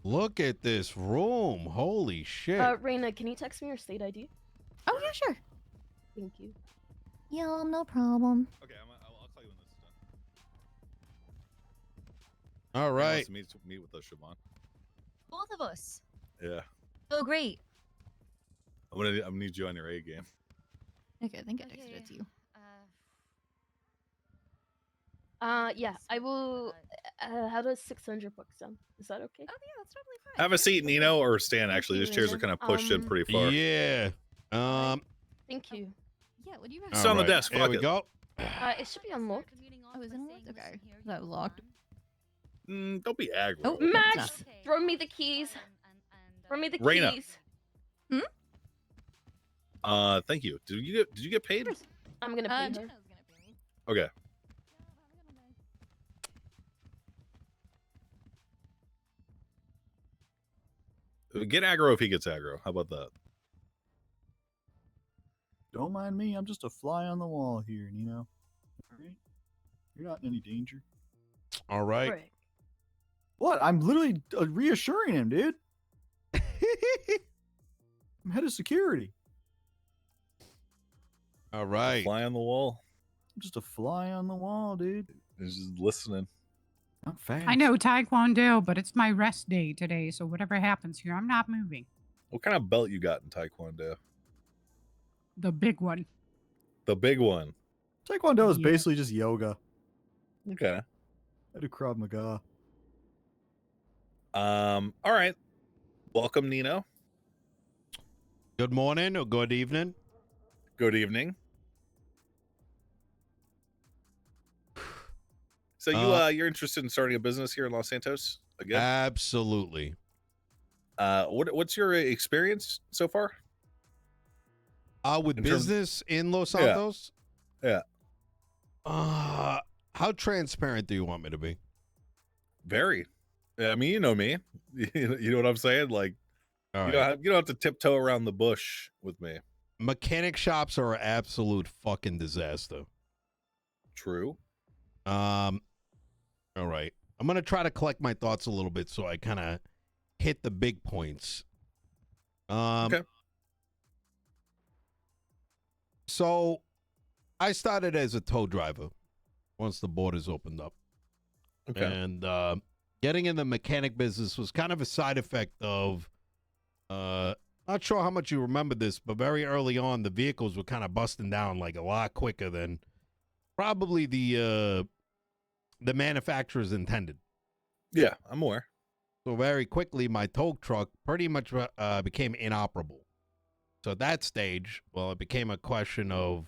Look at this room. Holy shit. Raina, can you text me your state ID? Oh, yeah, sure. Thank you. Yeah, no problem. Okay, I'll call you when this is done. All Ryan right. wants to meet with us, Siobhan. Both of us. Yeah. Oh, great. I'm gonna need you on your A game. Okay, I think I texted it to you. Yeah, I will. How does 600 bucks sound? Is that okay? Oh, yeah, that's totally fine. Have a seat, Nino, or Stan. Actually, these chairs are Raina. kind of pushed in pretty far. Yeah. Thank you. Yeah, what do you It's on the desk. There Fuck we it. go. It should be unlocked. Oh, is it unlocked? Okay. That was locked. Don't be aggro. Oh, Max, throw me the keys. Throw me the Raina. keys. Thank you. Did you get paid? I'm gonna pay her. Gina's gonna pay me. Okay. Get aggro if he gets aggro. How about that? Don't mind me. I'm just a fly on the wall here, Nino. All right? You're not in any danger. All right. Frick. What? I'm literally reassuring him, dude. I'm head of security. All right. Fly on the wall. I'm just a fly on the wall, dude. He's just listening. Not fast. I know Taekwondo, but it's my rest day today, so whatever happens here, I'm not moving. What kind of belt you got in Taekwondo? The big one. The big one. Taekwondo is Yeah. basically just yoga. Okay. I do Krav Maga. All right. Welcome, Nino. Good morning or good evening. Good evening. So you're interested in starting a business here in Los Santos again? Absolutely. What's your experience so far? With In terms- business in Los Yeah. Santos? Yeah. How transparent do you want me to be? Very. I mean, you know me. You know what I'm saying? Like, All you right. don't have to tiptoe around the bush with me. Mechanic shops are an absolute fucking disaster. True. All right. I'm going to try to collect my thoughts a little bit so I kind of hit the big points. Okay. So I started as a tow driver once the borders opened up. Okay. And getting in the mechanic business was kind of a side effect of, not sure how much you remember this, but very early on, the vehicles were kind of busting down like a lot quicker than probably the manufacturers intended. Yeah, I'm aware. So very quickly, my tow truck pretty much became inoperable. So at that stage, well, it became a question of,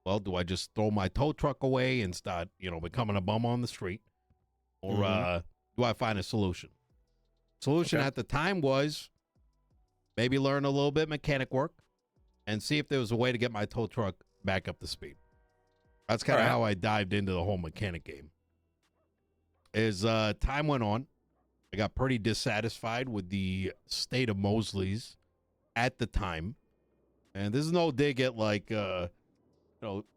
well, do I just throw my tow truck away and start, becoming a bum on the street? Or do I find a solution? Solution Okay. at the time was maybe learn a little bit mechanic work and see if there was a way to get my tow truck back up to speed. That's kind of Alright. how I dived into the whole mechanic game. As time went on, I got pretty dissatisfied with the state of Mosley's at the time. And this is no dig at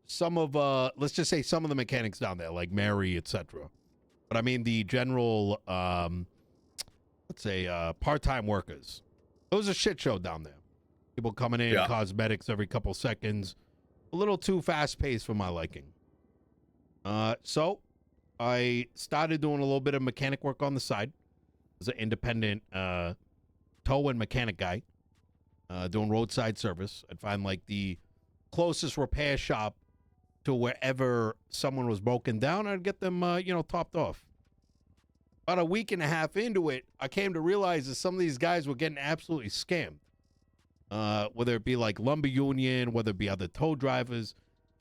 some of let's just say some of the mechanics down there, like Mary, etc. But I mean the general let's say part-time workers. It was a shit show down there. People coming in, Yeah. cosmetics every couple seconds. A little too fast-paced for my liking. So I started doing a little bit of mechanic work on the side. As an independent tow and mechanic guy, doing roadside service. I'd find like the closest repair shop to wherever someone was broken down. I'd get them, topped off. About a week and a half into it, I came to realize that some of these guys were getting absolutely scammed. Whether it be like lumber union, whether it be other tow drivers,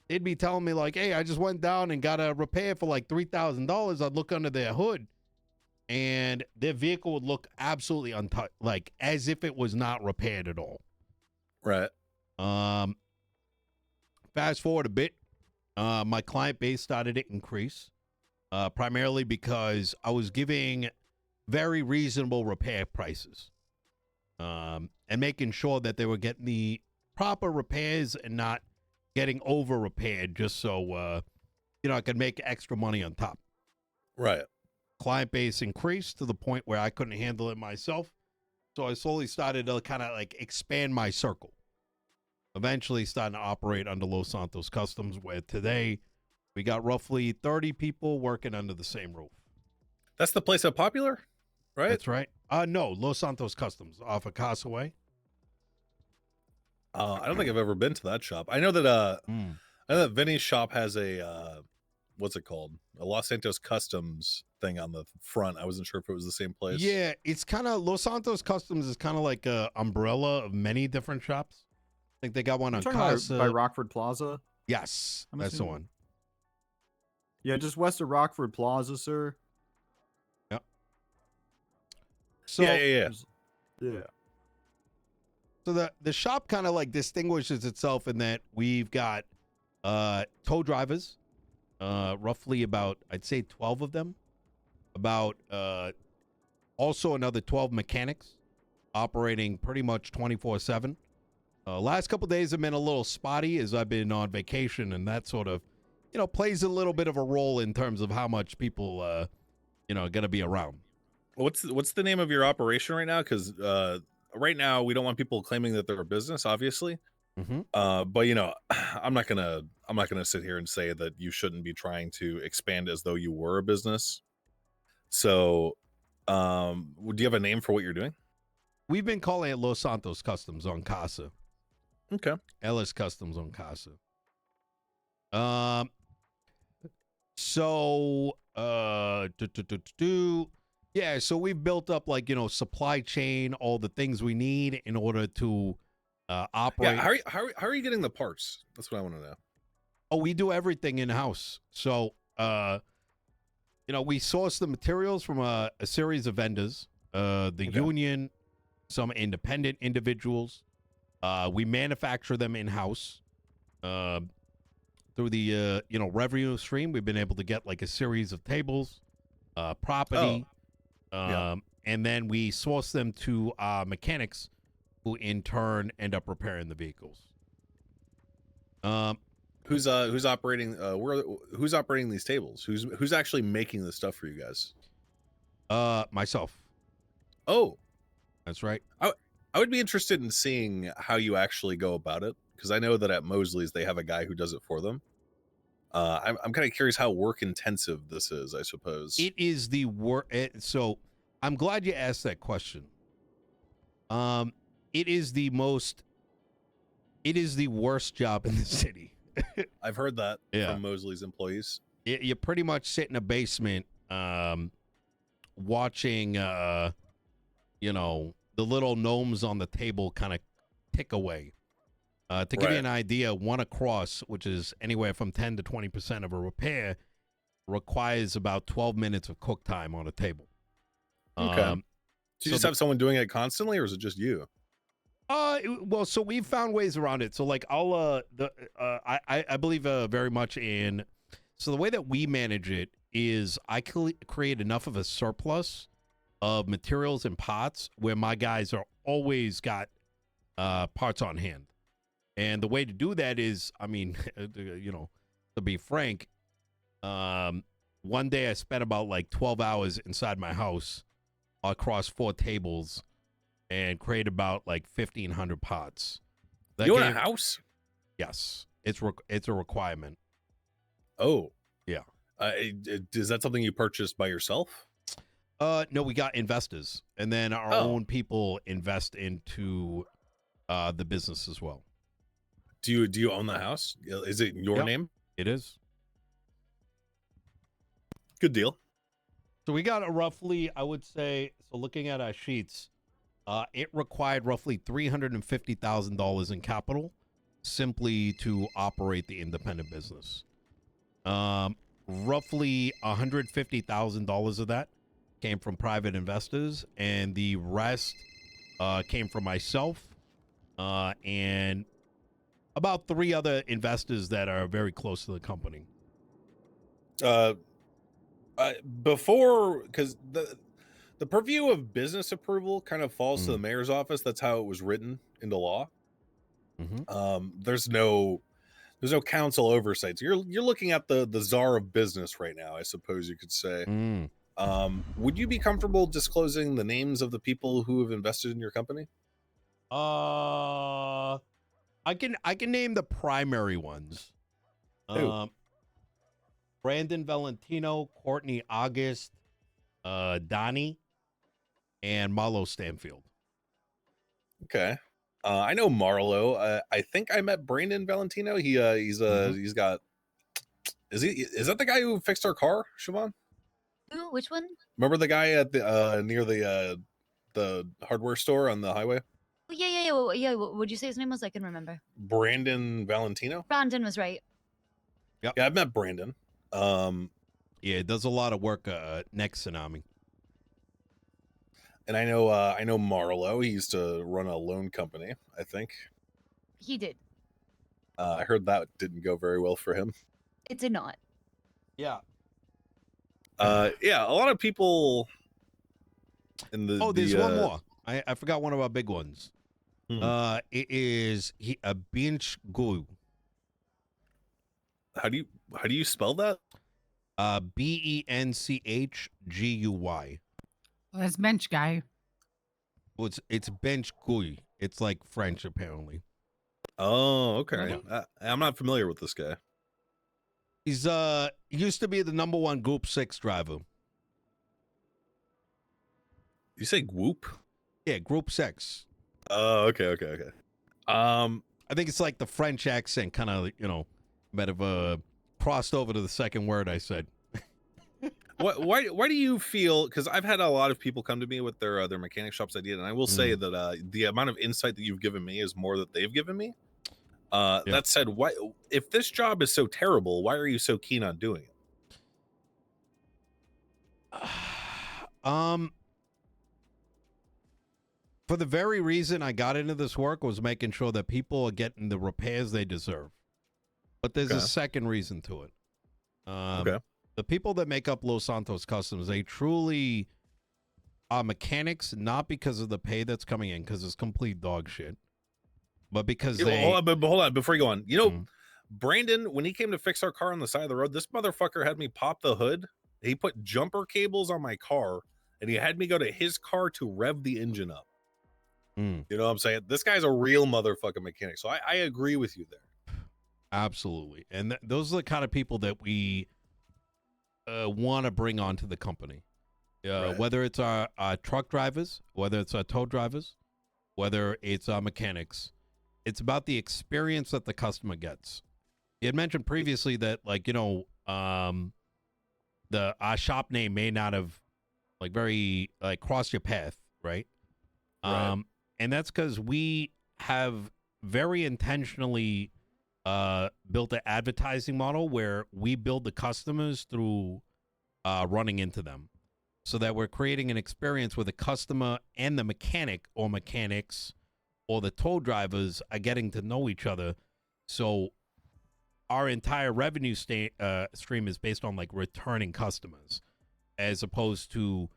they'd be telling me like, "Hey, I just went down and got a repair for like $3,000." I'd look under their hood, and their vehicle would look absolutely untouched, like as if it was not repaired at all. Right. Fast forward a bit, my client base started to increase, primarily because I was giving very reasonable repair prices, and making sure that they were getting the proper repairs and not getting over repaired just so I could make extra money on top. Right. client base increased to the point where I couldn't handle it myself. So I slowly started to kind of like expand my circle. Eventually starting to operate under Los Santos Customs, where today we got roughly 30 people working under the same roof. That's the place at Popular, right? That's right. No, Los Santos Customs off of Casa Way. I don't think I've ever been to that shop. I know that I know that Vinny's shop has a what's it called? A Los Santos Customs thing on the front. I wasn't sure if it was the same place. Yeah, it's kind of Los Santos Customs is kind of like a umbrella of many different shops. I think they got one on Talking about Casa. by Rockford Plaza. Yes, I'm that's the assuming. one. Yeah, just west of Rockford Plaza, sir. Yep. So yeah. Yeah. So the shop kind of like distinguishes itself in that we've got tow drivers, roughly about I'd say 12 of them, about also another 12 mechanics operating pretty much 24/7. Last couple days have been a little spotty as I've been on vacation, and that sort of plays a little bit of a role in terms of how much people are going to be around. What's the name of your operation right now? Because right now we don't want people claiming that they're a business, obviously. Mm-hmm. But I'm not gonna sit here and say that you shouldn't be trying to expand as though you were a business. So, do you have a name for what you're doing? We've been calling it Los Santos Customs on Casa. Okay. Ellis Customs on Casa. So yeah, so we've built up like supply chain, all the things we need in order to operate. Yeah. How are you getting the parts? That's what I want to know. Oh, we do everything in house. So we source the materials from a series of vendors, the union, some independent individuals. We manufacture them in house. Through the revenue stream, we've been able to get like a series of tables, property, and then we source them to mechanics, who in turn end up repairing the vehicles. Who's operating? Who's operating these tables? Who's actually making the stuff for you guys? Myself. Oh, that's right. I would be interested in seeing how you actually go about it, because I know that at Mosley's they have a guy who does it for them. I'm kind of curious how work intensive this is, I suppose. It is the work. So I'm glad you asked that question. It is the worst job in the city. I've heard that from Mosley's employees. You pretty much sit in a basement, watching, the little gnomes on the table kind of tick away. To give you an idea, one across, which is anywhere from 10 to 20% of a repair, requires about 12 minutes of cook time on a table. Okay. Do you just have someone doing it constantly, or is it just you? Well, so we've found ways around it. So like I believe very much in, so the way that we manage it is I create enough of a surplus of materials and pots where my guys are always got parts on hand. And the way to do that is, I mean, to be frank, one day I spent about like 12 hours inside my house across 4 tables and created about like 1,500 pots. You own a house? Yes. It's a requirement. Oh. Yeah. Is that something you purchased by yourself? No, we got investors. And then our own people invest into the business as well. Do you own the house? Is it in your name? It is. Good deal. So we got a roughly, I would say, so looking at our sheets, it required roughly $350,000 in capital simply to operate the independent business. Roughly $150,000 of that came from private investors, and the rest came from myself and about 3 other investors that are very close to the company. Before, because the purview of business approval kind of falls to the mayor's office. That's how it was written into law. There's no council oversight. So you're looking at the czar of business right now, I suppose you could say. Would you be comfortable disclosing the names of the people who have invested in your company? I can name the primary ones. Who? Brandon Valentino, Courtney August, Donnie, and Marlo Stanfield. Okay. I know Marlo. I think I met Brandon Valentino. He's got. Is that the guy who fixed our car, Siobhan? Ooh, which one? Remember the guy at the near the hardware store on the highway? Oh, yeah. Would you say his name was? I can remember. Brandon Valentino. Brandon was right. Yeah, I've met Brandon. Yeah, does a lot of work next Tsunami. And I know Marlo. He used to run a loan company, I think. He did. I heard that didn't go very well for him. It did not. Yeah. Yeah, a lot of people in the there's one more. I forgot one of our big ones. It is a bench guru. How do you spell that? BENCHGUY. Well, that's bench guy. Well, it's bench gui. It's like French apparently. Oh, okay. Really? I'm not familiar with this guy. He's used to be the #1 Group 6 driver. You say Whoop? Yeah, Group 6. Oh, okay. I think it's like the French accent kind of, might have crossed over to the second word I said. Why do you feel, because I've had a lot of people come to me with their mechanic shops idea, and I will say that the amount of insight that you've given me is more that they've given me. That said, why, if this job is so terrible, why are you so keen on doing it? For the very reason I got into this work was making sure that people are getting the repairs they deserve. But there's a second reason to it. The people that make up Los Santos Customs, they truly are mechanics, not because of the pay that's coming in, because it's complete dog shit, but because they... Hold on, before you go on. You know, Brandon, when he came to fix our car on the side of the road, this motherfucker had me pop the hood. He put jumper cables on my car, and he had me go to his car to rev the engine up. You know what I'm saying? This guy's a real motherfucking mechanic. So I agree with you there. Absolutely. And those are the kind of people that we want to bring onto the company. Whether it's our truck drivers, whether it's our tow drivers, whether it's our mechanics, it's about the experience that the customer gets. You had mentioned previously that, like, our shop name may not have crossed your path, right? And that's because we have very intentionally built an advertising model where we build the customers through running into them, so that we're creating an experience where the customer and the mechanic or mechanics or the tow drivers are getting to know each other. So our entire revenue stream is based on like returning customers, as opposed to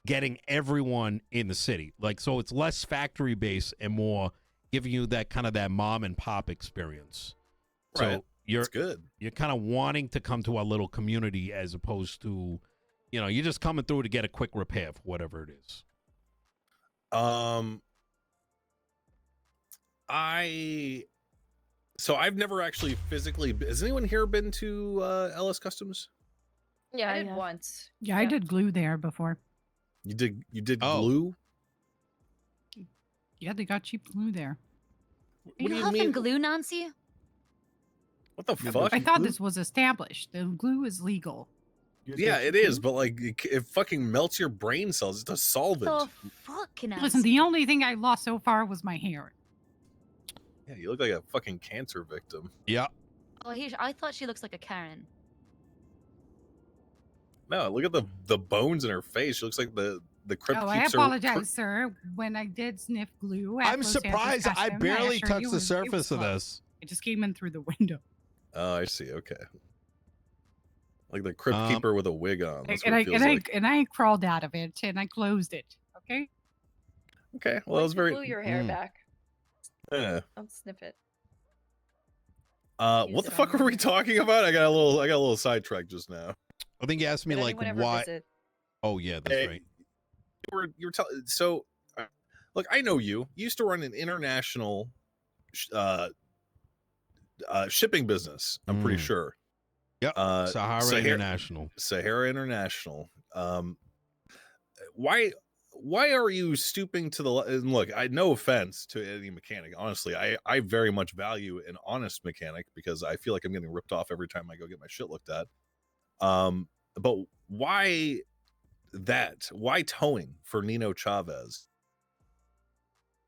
getting everyone in the city. Like, so it's less factory based and more giving you that kind of that mom and pop experience. Right. So you're good. You're kind of wanting to come to our little community, as opposed to, you're just coming through to get a quick repair for whatever it is. So I've never actually physically. Has anyone here been to LS Customs? Yeah, I did once. Yeah, I did glue there before. You did Oh. glue? Yeah, they got cheap glue there. Are you huffing glue, Nancy? What the fuck? I thought this was established. The glue is legal. Yeah, it is, but like it fucking melts your brain cells. It's a solvent. The fucking Listen, the only thing I lost so far was my hair. Yeah, you look like a fucking cancer victim. Yeah. Oh, I thought she looks like a Karen. No, look at the bones in her face. She looks like the crypt Oh, I keeps her. apologize, sir. When I did sniff glue, at I'm Los Santos surprised I Customs, barely assure touched you the it was surface of close. this. It just came in through the window. Oh, I see. Okay. Like the crypt keeper with a wig on. That's And what it feels like. I crawled out of it and I closed it. Okay. Okay. Well, that was very. Glue your hair back. Yeah. I'll sniff it. What the fuck were we talking about? I got a little sidetracked just now. I think you asked me Did like anyone ever why. visit? Oh yeah, that's Hey, right. You were telling. So, look, I know you. You used to run an international shipping business. I'm pretty sure. Yep. Sahara International. Sahara International. Why are you stooping to the and look, I no offense to any mechanic, honestly, I very much value an honest mechanic because I feel like I'm getting ripped off every time I go get my shit looked at. But why towing for Nino Chavez?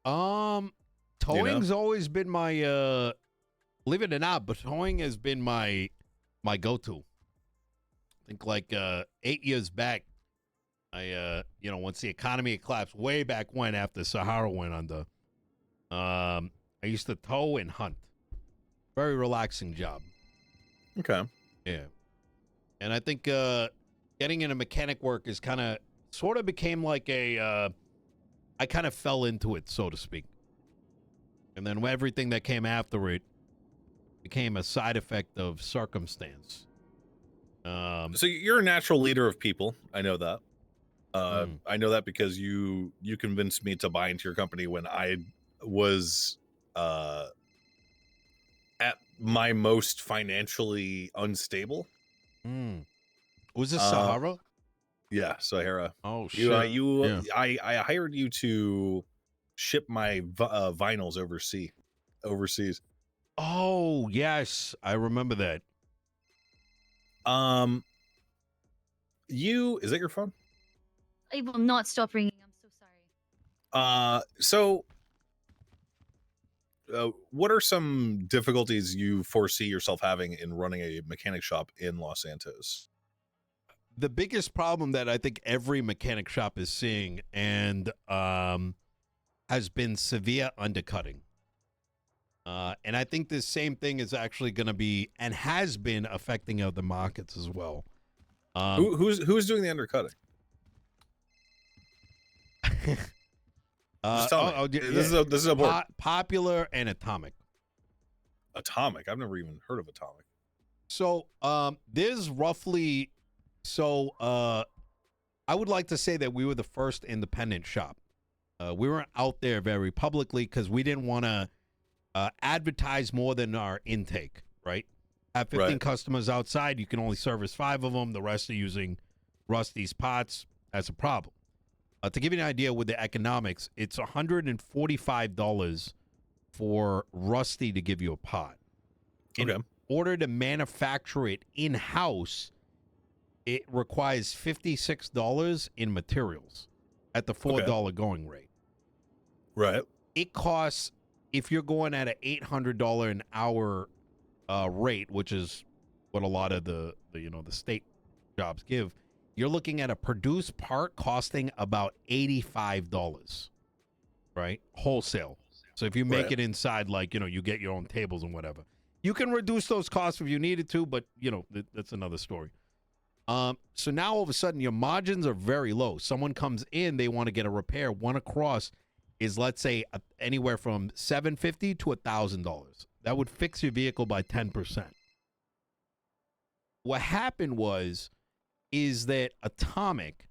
Towing's always been my believe it or not, but towing has been my go-to. I think like 8 years back, I once the economy had collapsed way back when after Sahara went under, I used to tow and hunt. Very relaxing job. Okay. Yeah. And I think getting into mechanic work is sort of became like I kind of fell into it, so to speak. And then everything that came after it became a side effect of circumstance. So you're a natural leader of people. I know that. I know that because you convinced me to buy into your company when I was at my most financially unstable. Was this Sahara? Yeah, Sahara. Oh shit! I hired you to ship my vinyls overseas. Oh yes, I remember that. Is that your phone? I will not stop ringing. I'm so sorry. What are some difficulties you foresee yourself having in running a mechanic shop in Los Santos? The biggest problem that I think every mechanic shop is seeing and has been severe undercutting. And I think this same thing is actually going to be and has been affecting other markets as well. Who's doing the undercutting? Just tell me. This is a Popular and Atomic. Atomic. I've never even heard of Atomic. So there's roughly I would like to say that we were the first independent shop. We weren't out there very publicly because we didn't want to advertise more than our intake, right? Have 15 customers outside, you can only service 5 of them. The rest are using Rusty's pots. That's a problem. To give you an idea with the economics, it's $145 for Rusty to give you a pot. In order to manufacture it in-house, it requires $56 in materials at the $4 going rate. Right. It costs, if you're going at an $800 an hour rate, which is what a lot of the state jobs give, you're looking at a produced part costing about $85, right? Wholesale. So if you make it inside, like, you get your own tables and whatever. You can reduce those costs if you needed to, but, that's another story. So now all of a sudden your margins are very low. Someone comes in, they want to get a repair. One across is, let's say, anywhere from $750 to $1,000. That would fix your vehicle by 10%. What happened is that Atomic,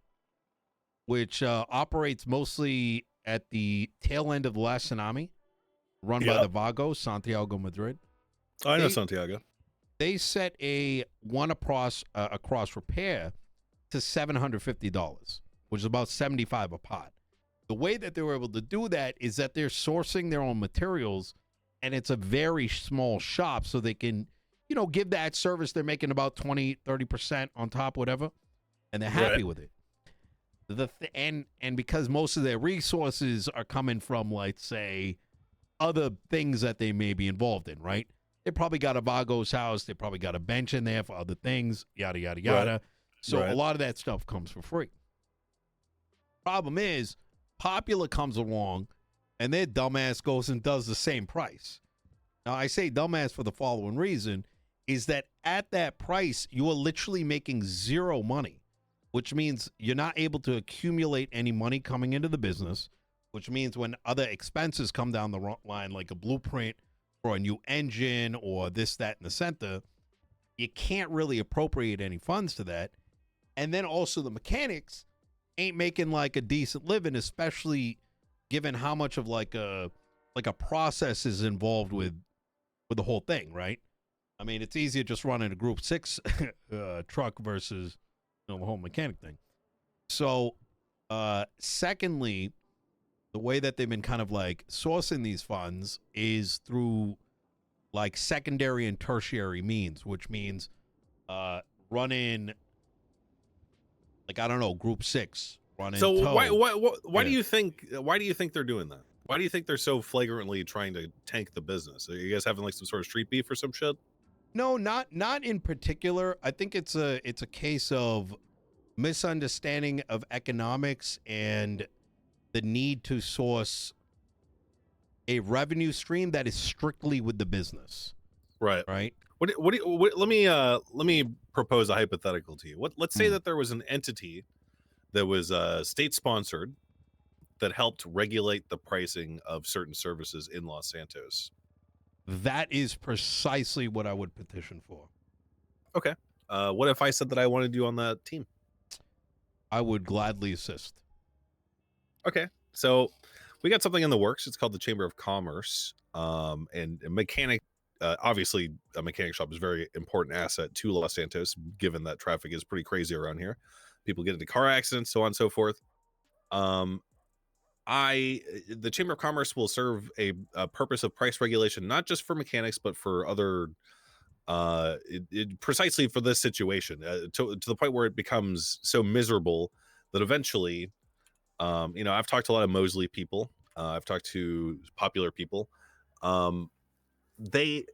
which operates mostly at the tail end of the last tsunami, run by the Vagos, Santiago Madrid. I know Santiago. They set a one across repair to $750, which is about $75 a pot. The way that they were able to do that is that they're sourcing their own materials, and it's a very small shop, so they can, give that service. They're making about 20-30% on top, whatever, and they're happy with it. And because most of their resources are coming from, let's say, other things that they may be involved in, right? They probably got a Vago's house. They probably got a bench in there for other things, yada, yada, yada. So a lot of that stuff comes for free. Problem is, Popular comes along, and their dumbass goes and does the same price. Now, I say dumbass for the following reason, is that at that price, you are literally making zero money, which means you're not able to accumulate any money coming into the business, which means when other expenses come down the line, like a blueprint or a new engine or this, that, and the center, you can't really appropriate any funds to that. And then also the mechanics, ain't making like a decent living, especially given how much of like a process is involved with the whole thing, right? I mean, it's easier just running a Group 6 truck versus the whole mechanic thing. So, secondly, the way that they've been kind of like sourcing these funds is through like secondary and tertiary means, which means running like, I don't know, Group 6 running. So tow. why do Yeah. you think they're doing that? Why do you think they're so flagrantly trying to tank the business? Are you guys having like some sort of street beef or some shit? No, not in particular. I think it's a case of misunderstanding of economics and the need to source a revenue stream that is strictly with the business, Right. right? Let me propose a hypothetical to you. Let's say that there was an entity that was state sponsored that helped regulate the pricing of certain services in Los Santos. That is precisely what I would petition for. Okay. What if I said that I wanted you on that team? I would gladly assist. Okay. So we got something in the works. It's called the Chamber of Commerce. And a mechanic, obviously a mechanic shop is a very important asset to Los Santos, given that traffic is pretty crazy around here. People get into car accidents, so on and so forth. The Chamber of Commerce will serve a purpose of price regulation, not just for mechanics, but for other, precisely for this situation, to the point where it becomes so miserable that eventually, I've talked to a lot of Mosley people. I've talked to popular people. They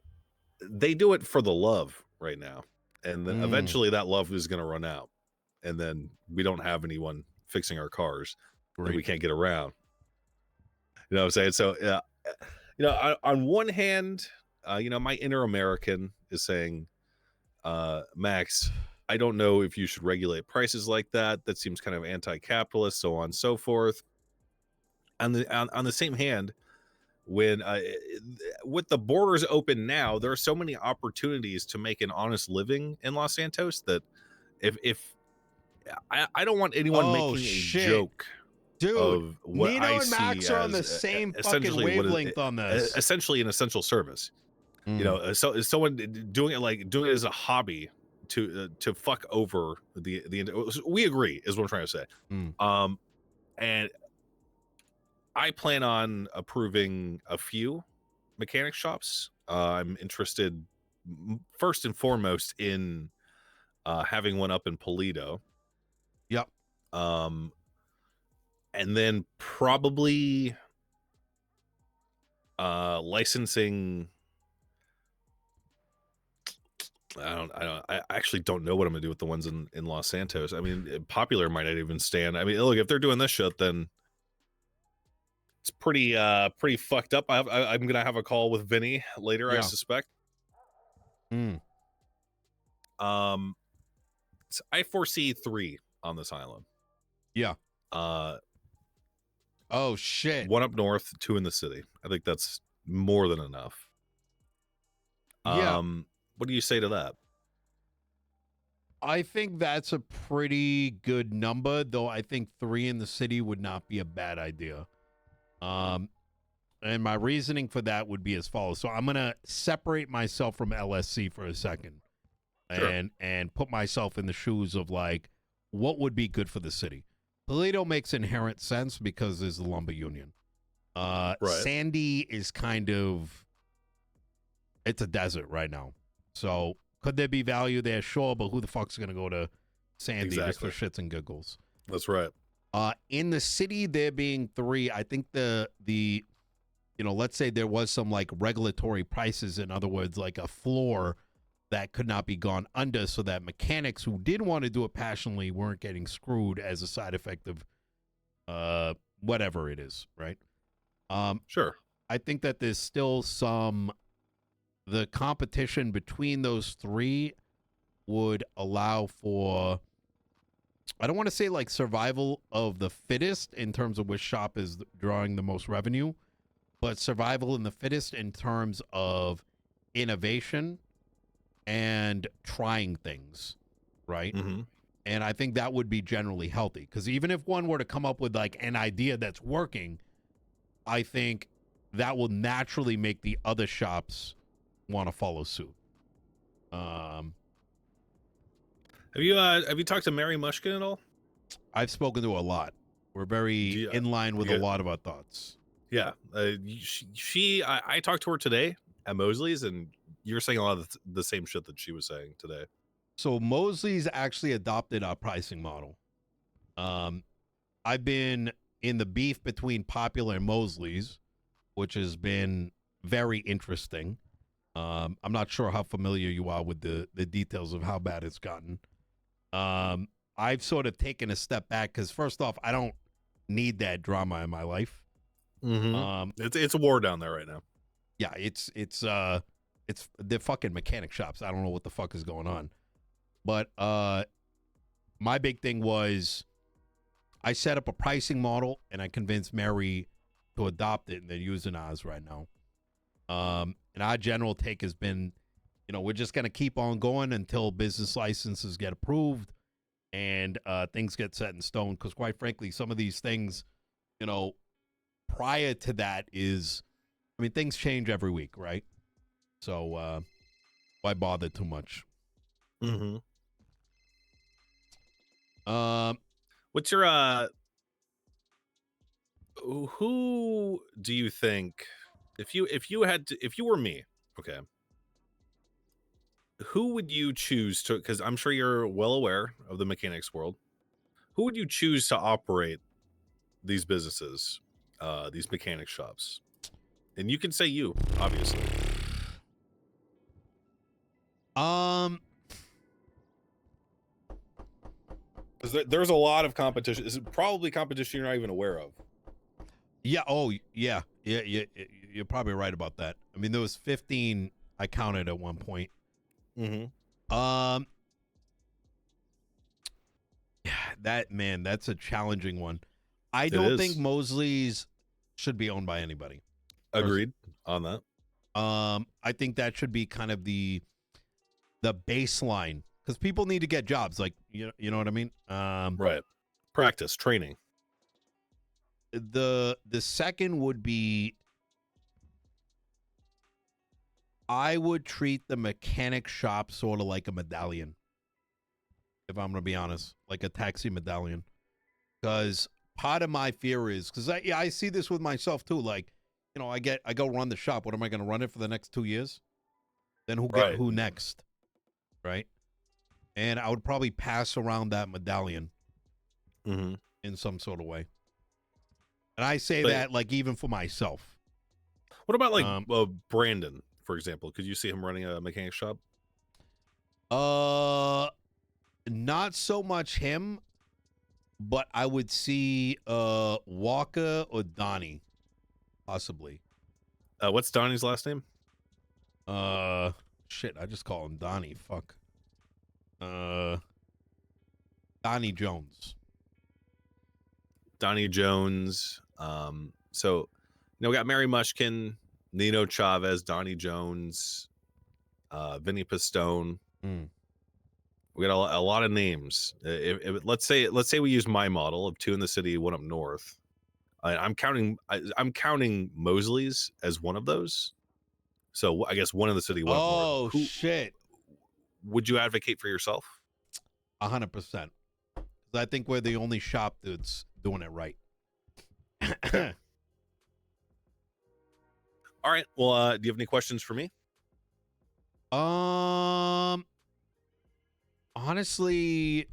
do it for the love right now, and then eventually that love is going to run out, and then we don't have anyone fixing our cars. And we can't get around. You know what I'm saying? So, on one hand, my inner American is saying, Max, I don't know if you should regulate prices like that. That seems kind of anti-capitalist, so on and so forth. On the same hand, when with the borders open now, there are so many opportunities to make an honest living in Los Santos that if I don't want anyone making a joke. Dude, of what Nino I and see Max are on the as same fucking essentially what is wavelength on this. essentially an essential service. So is someone doing it as a hobby to fuck over the we agree is what I'm trying to say. And I plan on approving a few mechanic shops. I'm interested first and foremost in having one up in Polito. Yep. And then probably licensing. I actually don't know what I'm gonna do with the ones in Los Santos. I mean, Popular might not even stand. I mean, look, if they're doing this shit, then it's pretty fucked up. I'm gonna have a call with Vinny later, I suspect. So I foresee 3 on this island. Yeah. Oh shit. 1 up north, 2 in the city. I think that's more than enough. Yeah. What do you say to that? I think that's a pretty good number, though I think 3 in the city would not be a bad idea. And my reasoning for that would be as follows. So I'm gonna separate myself from LSC for a second. Sure. And put myself in the shoes of like what would be good for the city. Toledo makes inherent sense because there's the lumber union. Right. Sandy is kind of, it's a desert right now. So could there be value there? Sure, but who the fuck's gonna go to Sandy just for shits and giggles? That's right. In the city, there being 3, I think the let's say there was some like regulatory prices, in other words, like a floor that could not be gone under, so that mechanics who did want to do it passionately weren't getting screwed as a side effect of whatever it is, right? Sure. I think that there's still the competition between those 3 would allow for, I don't want to say like survival of the fittest in terms of which shop is drawing the most revenue, but survival in the fittest in terms of innovation and trying things, right? And I think that would be generally healthy, because even if one were to come up with like an idea that's working, I think that will naturally make the other shops want to follow suit. Have you talked to Mary Mushkin at all? I've spoken to a lot. We're very in line with a lot of our thoughts. Yeah, I talked to her today at Mosley's, and you're saying a lot of the same shit that she was saying today. So Mosley's actually adopted our pricing model. I've been in the beef between Popular and Mosley's, which has been very interesting. I'm not sure how familiar you are with the details of how bad it's gotten. I've sort of taken a step back because, first off, I don't need that drama in my life. It's a war down there right now. Yeah, it's they're fucking mechanic shops. I don't know what the fuck is going on. But my big thing was I set up a pricing model and I convinced Mary to adopt it, and they're using ours right now. And our general take has been, we're just going to keep on going until business licenses get approved and things get set in stone. Because quite frankly, some of these things, prior to that things change every week, right? So why bother too much? Mm-hmm. What's your who do you think, if you were me, okay, who would you choose to, because I'm sure you're well aware of the mechanics world, who would you choose to operate these businesses, these mechanic shops? And you can say you, obviously. Because there's a lot of competition. It's probably competition you're not even aware of. Yeah. Oh, yeah. Yeah. You're probably right about that. I mean, there was 15 I counted at one point. Mm-hmm. That's a challenging one. I don't think Mosley's should be owned by anybody. Agreed on that. I think that should be kind of the baseline, because people need to get jobs. Like, you know what I mean? Right. Practice, training. The second would be, I would treat the mechanic shop sort of like a medallion, if I'm going to be honest, like a taxi medallion. Because part of my fear is, because I see this with myself too, like, I go run the shop. What am I going to run it for the next 2 years? Then who next? Right? And I would probably pass around that medallion in some sort of way. And I say that like even for myself. What about like Brandon, for example? Could you see him running a mechanic shop? Not so much him, but I would see Walker or Donnie, possibly. What's Donnie's last name? Shit, I just call him Donnie. Fuck. Donnie Jones. Donnie Jones. So, we got Mary Mushkin, Nino Chavez, Donnie Jones, Vinny Pistone. We got a lot of names. Let's say we use my model of 2 in the city, 1 up north. I'm counting Mosley's as one of those. So I guess 1 in the city, 1 up north. Oh shit! Would you advocate for yourself? 100%. I think we're the only shop that's doing it right. All right. Well, do you have any questions for me? Honestly,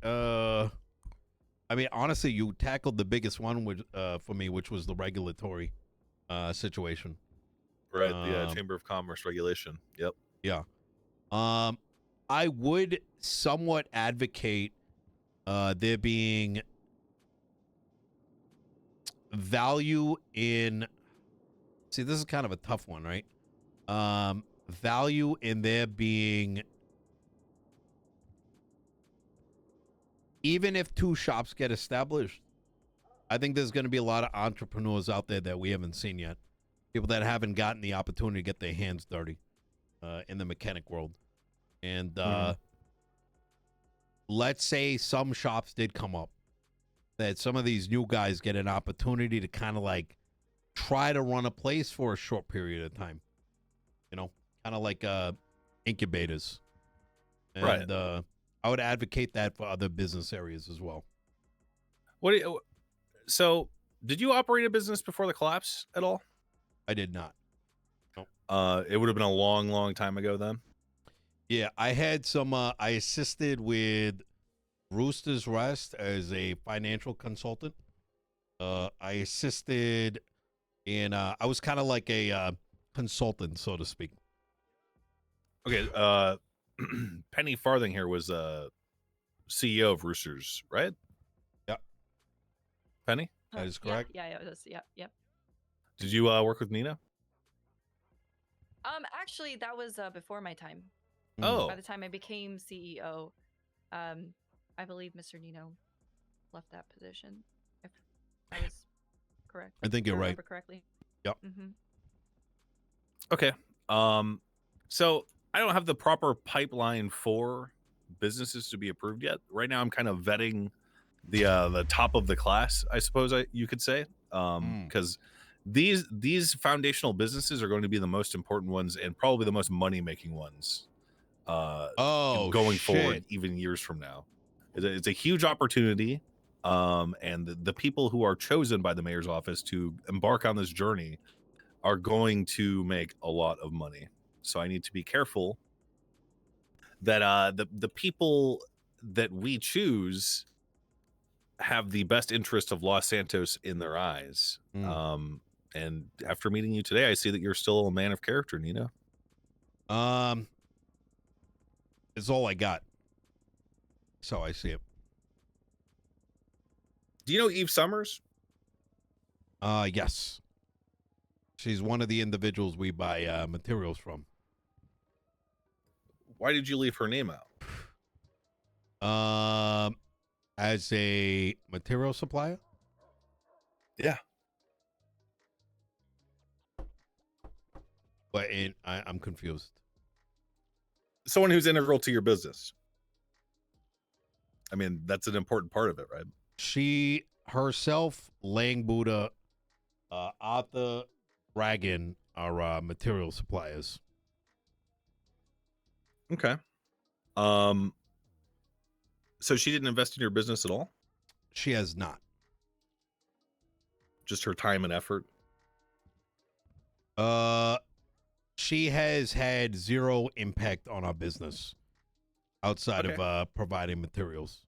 honestly, you tackled the biggest one, which for me, which was the regulatory situation. Right. The Chamber of Commerce regulation. Yep. Yeah. I would somewhat advocate there being value in. See, this is kind of a tough one, right? Value in there being, even if 2 shops get established, I think there's going to be a lot of entrepreneurs out there that we haven't seen yet. People that haven't gotten the opportunity to get their hands dirty in the mechanic world. And let's say some shops did come up, that some of these new guys get an opportunity to kind of like try to run a place for a short period of time. You know, kind of like incubators. And Right. I would advocate that for other business areas as well. So, did you operate a business before the collapse at all? I did not. It would have been a long, long time ago then. Yeah, I had some. I assisted with Rooster's Rest as a financial consultant. I assisted in. I was kind of like a consultant, so to speak. Okay. Penny Farthing here was CEO of Roosters, right? Yep. Penny, That is correct. Yeah, it was. Yep. did you work with Nino? Actually, that was before my time. Oh, By the time I became CEO, I believe Mr. Nino left that position. If I was correct. I think you're right. Remember correctly. Yep. Mm-hmm. okay. So I don't have the proper pipeline for businesses to be approved yet. Right now, I'm kind of vetting the top of the class, I suppose you could say, because these foundational businesses are going to be the most important ones and probably the most money making ones. Going forward, even years from now, it's a huge opportunity. And the people who are chosen by the mayor's office to embark on this journey are going to make a lot of money. So I need to be careful that the people that we choose have the best interest of Los Santos in their eyes. And after meeting you today, I see that you're still a man of character, Nino. It's all I got. So I see it. Do you know Eve Summers? Yes. She's one of the individuals we buy materials from. Why did you leave her name out? As a material supplier? Yeah. But I'm confused. Someone who's integral to your business. I mean, that's an important part of it, right? She herself, Lang Buddha, Arthur Dragon are material suppliers. Okay. So she didn't invest in your business at all? She has not. Just her time and effort? She has had zero impact on our business outside Okay. of providing materials,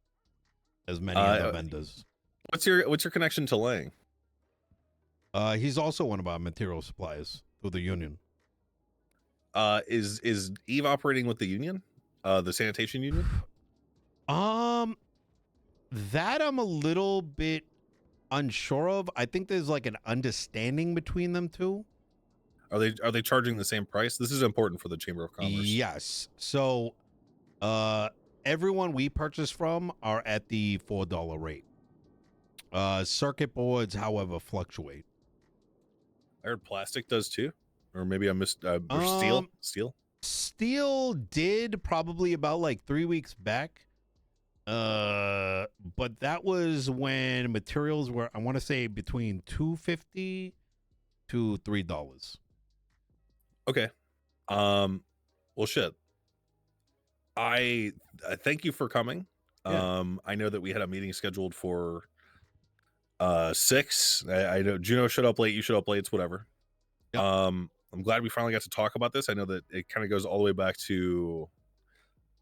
as many other vendors. What's your connection to Lang? He's also one of our material suppliers through the union. Is Eve operating with the union? The sanitation union? That I'm a little bit unsure of. I think there's like an understanding between them two. Are they charging the same price? This is important for the Chamber of Commerce. Yes. So, everyone we purchase from are at the $4 rate. Circuit boards, however, fluctuate. I heard plastic does too, or maybe I missed. Or steel. Steel did probably about like 3 weeks back. But that was when materials were, I want to say, between $2.50 to $3. Okay. Well, shit. I thank you for coming. Yeah. I know that we had a meeting scheduled for 6. I know Juno showed up late. You showed up late. It's whatever. Yep. I'm glad we finally got to talk about this. I know that it kind of goes all the way back to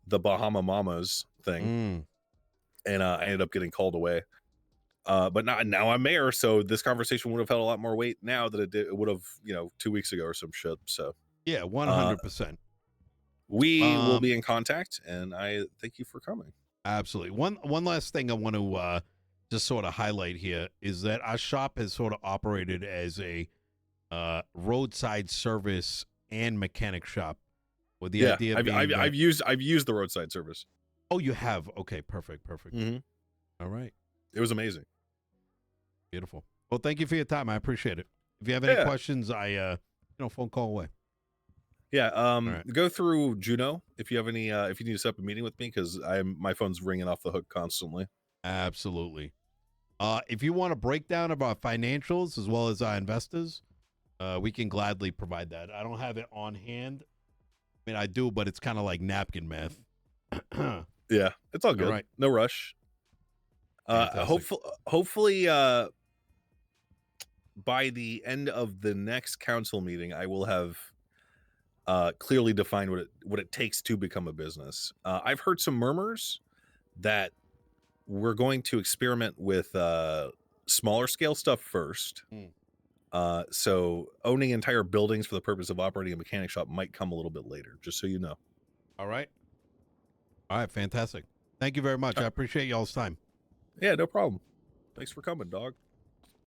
the Bahama Mamas thing, and I ended up getting called away. But now I'm mayor, so this conversation would have held a lot more weight now than it would have, 2 weeks ago or some shit. So yeah, 100%. We will be in contact, and I thank you for coming. Absolutely. One last thing I want to just sort of highlight here is that our shop has sort of operated as a roadside service and mechanic shop, with the idea being I've used the roadside service. Oh, you have? Okay, perfect. Mm-hmm. All right. It was amazing. Beautiful. Well, thank you for your time. I appreciate it. If you have any questions, phone call away. Yeah. right. Go through Juno if you have any. If you need to set up a meeting with me, because my phone's ringing off the hook constantly. Absolutely. If you want a breakdown of our financials as well as our investors, we can gladly provide that. I don't have it on hand. I mean, I do, but it's kind of like napkin math. Yeah, it's all good. right. No rush. Fantastic. Hopefully, by the end of the next council meeting, I will have clearly defined what it takes to become a business. I've heard some murmurs that we're going to experiment with smaller scale stuff first. So owning entire buildings for the purpose of operating a mechanic shop might come a little bit later, just so you know. All right. All right. Fantastic. Thank you very much. I appreciate y'all's time. Yeah, no problem. Thanks for coming, dog.